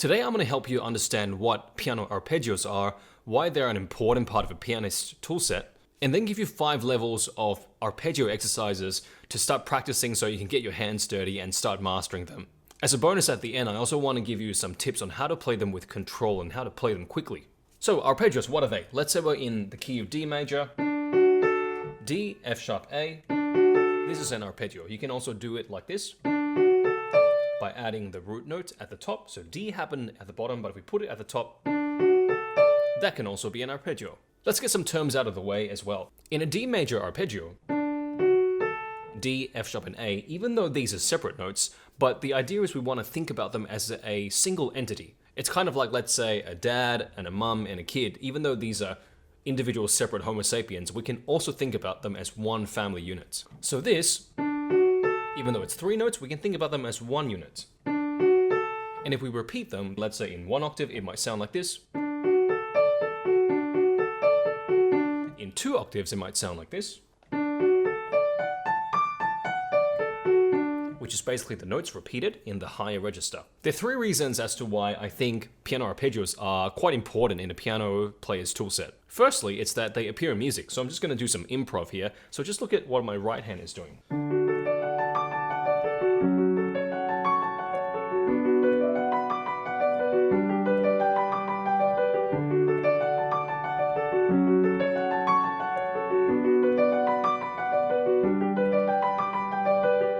Today I'm going to help you understand what piano arpeggios are, why they're an important part of a pianist's toolset, and then give you 5 levels of arpeggio exercises to start practicing so you can get your hands dirty and start mastering them. As a bonus at the end, I also want to give you some tips on how to play them with control and how to play them quickly. So arpeggios, what are they? Let's say we're in the key of D major, D, F sharp, A. This is an arpeggio. You can also do it like this by adding the root note at the top. So D happened at the bottom, but if we put it at the top, that can also be an arpeggio. Let's get some terms out of the way as well. In a D major arpeggio, D, F sharp, and A, even though these are separate notes, but the idea is we want to think about them as a single entity. It's kind of like, let's say, a dad and a mum and a kid. Even though these are individual separate Homo sapiens, we can also think about them as one family unit. So this, even though it's 3 notes, we can think about them as 1 unit. And if we repeat them, let's say in 1 octave, it might sound like this. In 2 octaves, it might sound like this. Which is basically the notes repeated in the higher register. There are 3 reasons as to why I think piano arpeggios are quite important in a piano player's toolset. Firstly, it's that they appear in music. So I'm just going to do some improv here. So just look at what my right hand is doing.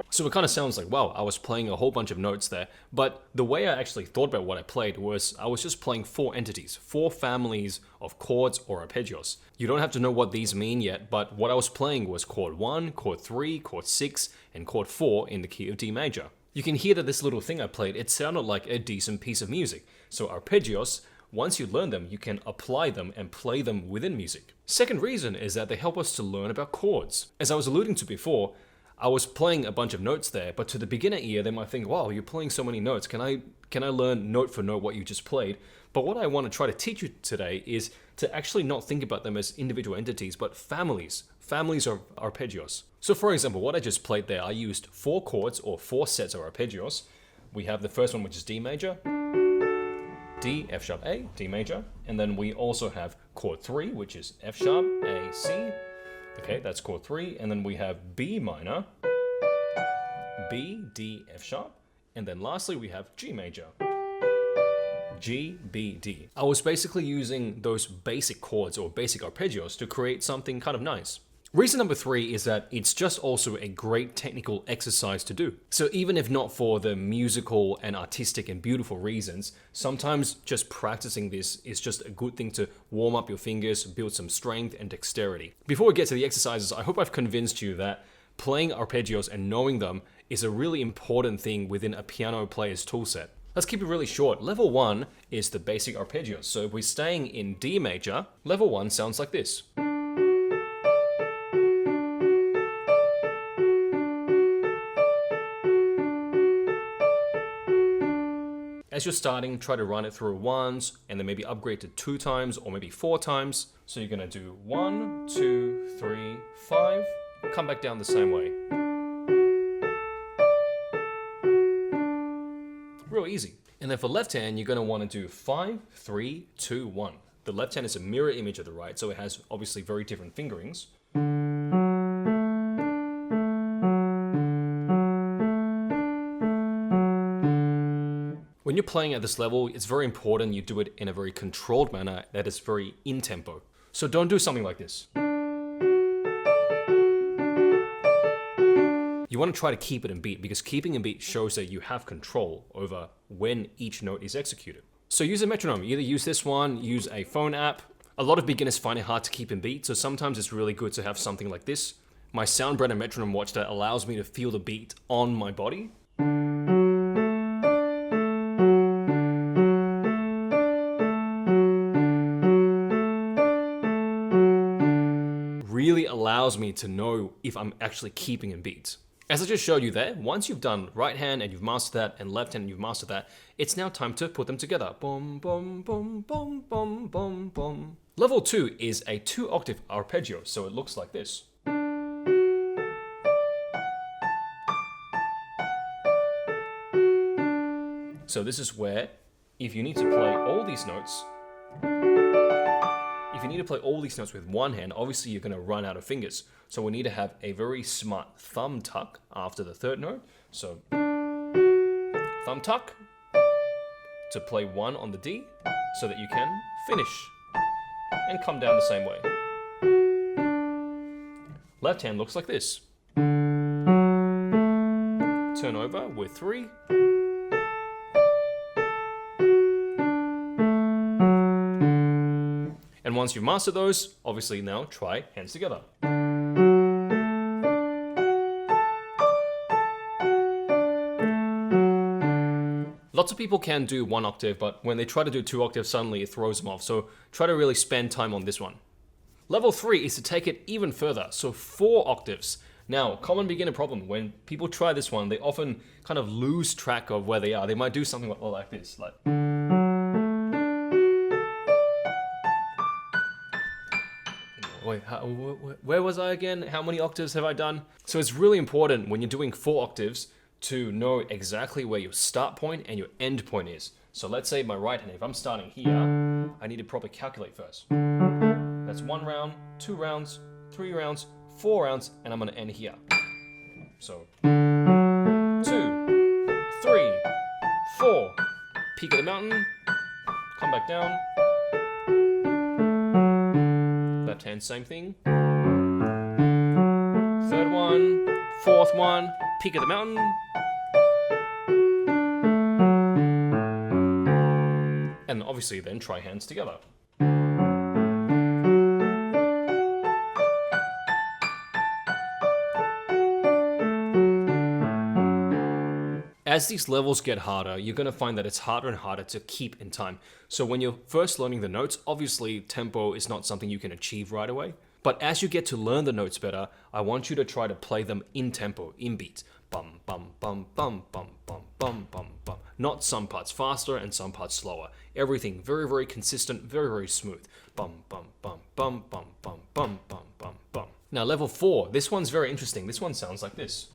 So it kind of sounds like, wow, I was playing a whole bunch of notes there. But the way I actually thought about what I played was I was just playing 4 entities, 4 families of chords or arpeggios. You don't have to know what these mean yet, but what I was playing was chord 1, chord 3, chord 6, and chord 4 in the key of D major. You can hear that this little thing I played, it sounded like a decent piece of music. So arpeggios, once you learn them, you can apply them and play them within music. Second reason is that they help us to learn about chords. As I was alluding to before, I was playing a bunch of notes there, but to the beginner ear, they might think, wow, you're playing so many notes. Can I learn note for note what you just played? But what I want to try to teach you today is to actually not think about them as individual entities, but families of arpeggios. So for example, what I just played there, I used 4 chords or 4 sets of arpeggios. We have the first one, which is D major, D, F sharp, A, D major. And then we also have chord 3, which is F sharp, A, C. Okay, that's chord 3, and then we have B minor, B, D, F sharp, and then lastly we have G major, G, B, D. I was basically using those basic chords or basic arpeggios to create something kind of nice. Reason number 3 is that it's just also a great technical exercise to do. So even if not for the musical and artistic and beautiful reasons, sometimes just practicing this is just a good thing to warm up your fingers, build some strength and dexterity. Before we get to the exercises, I hope I've convinced you that playing arpeggios and knowing them is a really important thing within a piano player's toolset. Let's keep it really short. Level 1 is the basic arpeggios. So if we're staying in D major, level 1 sounds like this. As you're starting, try to run it through once and then maybe upgrade to 2 times or maybe 4 times. So you're gonna do 1, 2, 3, 5, come back down the same way. Real easy. And then for left hand, you're gonna wanna do 5, 3, 2, 1. The left hand is a mirror image of the right, so it has obviously very different fingerings. When you're playing at this level, it's very important you do it in a very controlled manner that is very in tempo. So don't do something like this. You want to try to keep it in beat because keeping in beat shows that you have control over when each note is executed. So use a metronome. Either use this one, use a phone app. A lot of beginners find it hard to keep in beat, so sometimes it's really good to have something like this. My Soundbrand metronome watch that allows me to feel the beat on my body. Really allows me to know if I'm actually keeping in beat. As I just showed you there, once you've done right hand and you've mastered that and left hand and you've mastered that, it's now time to put them together. Boom, boom, boom, boom, boom, boom, boom. Level 2 is a 2-octave arpeggio, so it looks like this. So this is where if you need to play all these notes, with one hand, obviously you're going to run out of fingers. So we need to have a very smart thumb tuck after the third note. So thumb tuck to play 1 on the D so that you can finish and come down the same way. Left hand looks like this. Turn over with 3. And once you've mastered those, obviously now try hands together. Lots of people can do 1 octave, but when they try to do 2 octaves, suddenly it throws them off. So try to really spend time on this one. Level 3 is to take it even further, so 4 octaves. Now, common beginner problem, when people try this one, they often kind of lose track of where they are. They might do something like this, like... Wait, where was I again? How many octaves have I done? So it's really important when you're doing 4 octaves to know exactly where your start point and your end point is. So let's say my right hand, if I'm starting here, I need to probably calculate first. That's 1 round, 2 rounds, 3 rounds, 4 rounds, and I'm gonna end here. So 2, 3, 4, peak of the mountain, come back down. Left hand, same thing. Third one, fourth one, peak of the mountain. And obviously then try hands together. As these levels get harder, you're going to find that it's harder and harder to keep in time. So when you're first learning the notes, obviously tempo is not something you can achieve right away. But as you get to learn the notes better, I want you to try to play them in tempo, in beats. Bum, bum, bum, bum, bum, bum, bum, bum, bum. Not some parts faster and some parts slower. Everything very, very consistent, very, very smooth. Bum, bum, bum, bum, bum, bum, bum, bum, bum, bum. Now level 4, this one's very interesting. This one sounds like this.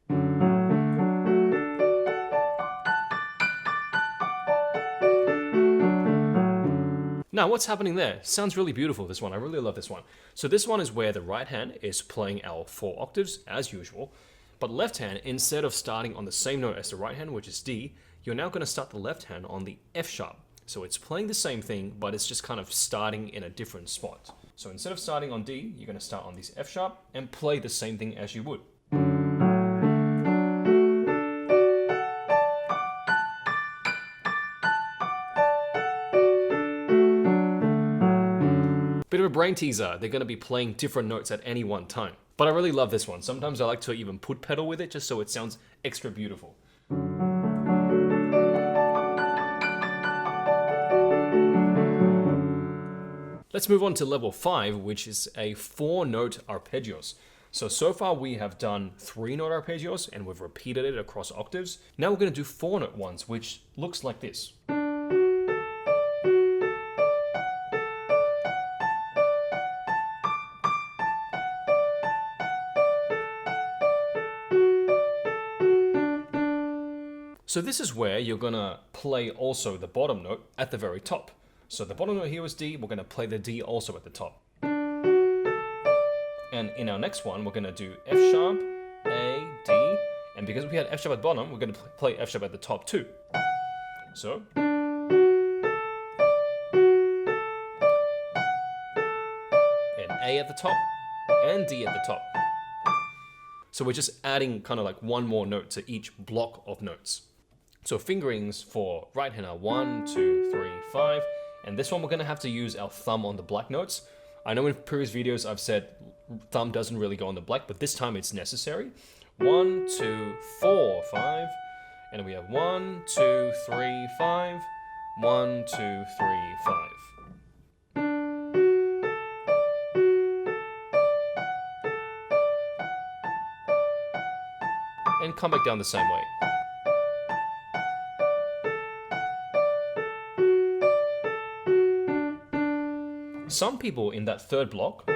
Now, what's happening there? Sounds really beautiful, this one. I really love this one. So this one is where the right hand is playing our 4 octaves, as usual. But left hand, instead of starting on the same note as the right hand, which is D, you're now going to start the left hand on the F sharp. So it's playing the same thing, but it's just kind of starting in a different spot. So instead of starting on D, you're going to start on this F sharp and play the same thing as you would. Bit of a brain teaser, they're going to be playing different notes at any one time. But I really love this one. Sometimes I like to even put pedal with it just so it sounds extra beautiful. Let's move on to level 5, which is a 4-note arpeggios. So far we have done 3-note arpeggios and we've repeated it across octaves. Now we're going to do 4-note ones, which looks like this. So this is where you're gonna play also the bottom note at the very top. So the bottom note here was D, we're gonna play the D also at the top. And in our next one, we're gonna do F sharp, A, D, and because we had F sharp at the bottom, we're gonna play F sharp at the top too. So. And A at the top, and D at the top. So we're just adding kind of like one more note to each block of notes. So fingerings for right hand are 1, 2, 3, 5. And this one we're going to have to use our thumb on the black notes. I know in previous videos I've said thumb doesn't really go on the black, but this time it's necessary. 1, 2, 4, 5. And we have 1, 2, 3, 5. 1, 2, 3, 5. And come back down the same way. Some people in that third block,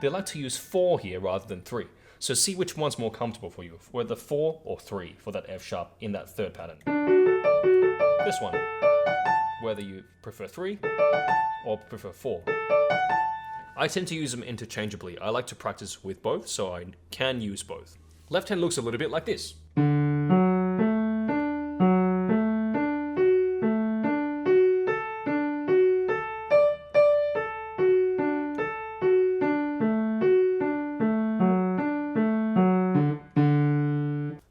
they like to use 4 here rather than 3. So see which one's more comfortable for you, whether 4 or 3 for that F sharp in that third pattern. This one. whether you prefer 3 or prefer 4. I tend to use them interchangeably. I like to practice with both, so I can use both. Left hand looks a little bit like this.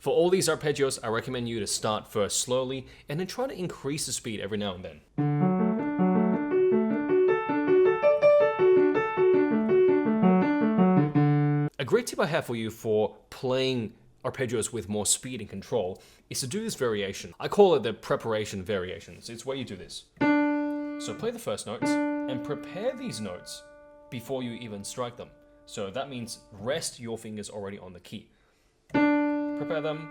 For all these arpeggios, I recommend you to start first slowly and then try to increase the speed every now and then. A great tip I have for you for playing arpeggios with more speed and control is to do this variation. I call it the preparation variations. It's where you do this. So play the first notes and prepare these notes before you even strike them. So that means rest your fingers already on the key. Prepare them.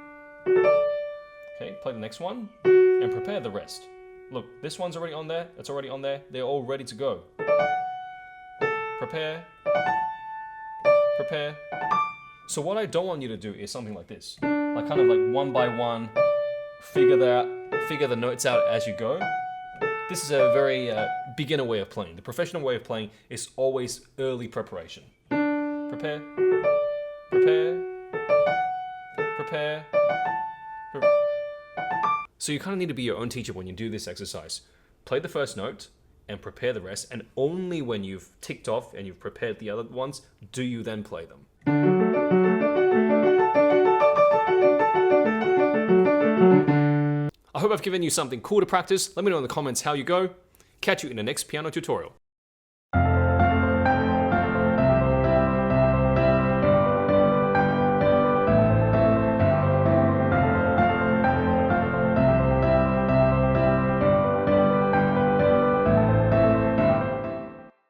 Okay, play the next one and prepare the rest. Look, this one's already on there, that's already on there, they're all ready to go. Prepare. Prepare. So what I don't want you to do is something like this. Like kind of like one by one, figure the notes out as you go. This is a very beginner way of playing. The professional way of playing is always early preparation. Prepare. Prepare. Prepare. So you kind of need to be your own teacher when you do this exercise. Play the first note and prepare the rest, and only when you've ticked off and you've prepared the other ones, do you then play them. I hope I've given you something cool to practice. Let me know in the comments how you go. Catch you in the next piano tutorial.